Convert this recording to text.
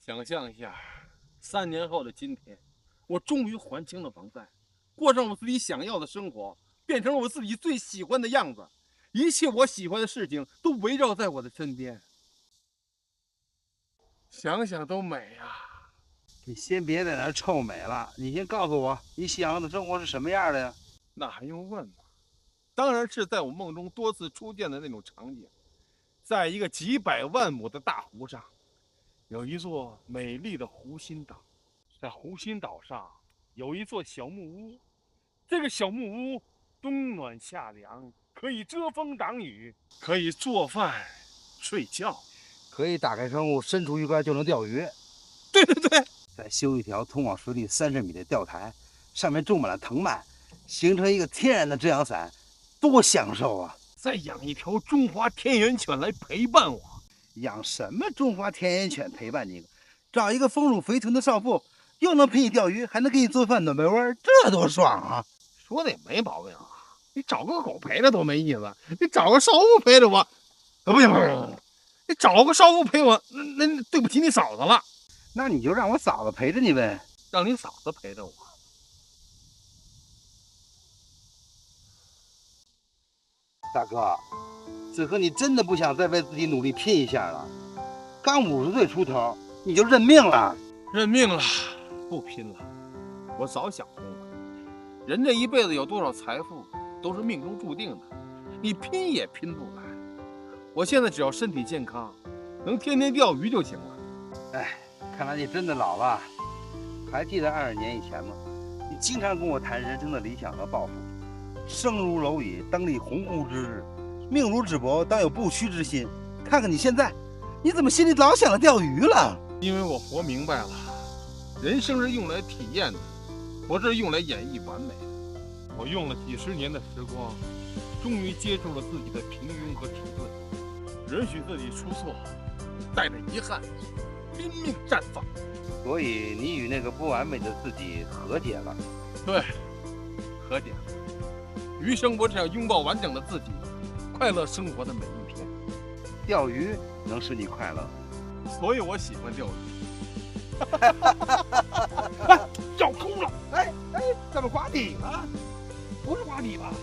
想象一下，3年后的今天，我终于还清了房贷，过上我自己想要的生活，变成了我自己最喜欢的样子，一切我喜欢的事情都围绕在我的身边，想想都美啊！你先别在那儿臭美了，你先告诉我，你想要的生活是什么样的呀？那还用问吗？当然是在我梦中多次出现的那种场景，在一个几百万亩的大湖上，有一座美丽的湖心岛，在湖心岛上有一座小木屋，这个小木屋冬暖夏凉，可以遮风挡雨，可以做饭、睡觉，可以打开窗户，伸出鱼竿就能钓鱼。对对对，再修一条通往水里30米的钓台，上面种满了藤蔓，形成一个天然的遮阳伞，多享受啊！再养一条中华田园犬来陪伴我。养什么中华田园犬陪伴你？找一个丰乳肥臀的少妇，又能陪你钓鱼，还能给你做饭暖被窝，这多爽啊！说的也没毛病啊，你找个狗陪着多没意思，你找个少妇陪着我，不行不行，你找个少妇陪我，那对不起你嫂子了。那你就让我嫂子陪着你呗，让你嫂子陪着我。大哥，子和你真的不想再为自己努力拼一下了？刚50岁出头，你就认命了？认命了，不拼了。我早想通了，人这一辈子有多少财富都是命中注定的，你拼也拼不来。我现在只要身体健康，能天天钓鱼就行了。哎，看来你真的老了。还记得20年以前吗？你经常跟我谈人生的理想和抱负。生如蝼蚁，当立鸿鹄之志；命如纸帛，当有不屈之心。看看你现在，你怎么心里老想着钓鱼了？因为我活明白了，人生是用来体验的，不是用来演绎完美的。我用了几十年的时光，终于接受了自己的平庸和迟钝，允许自己出错，带着遗憾，拼命绽放。所以你与那个不完美的自己和解了。对，和解了。余生我只想拥抱完整的自己，快乐生活的每一天。钓鱼能使你快乐，所以我喜欢钓鱼。钓空了！哎，怎么刮底了？不是挖底吧？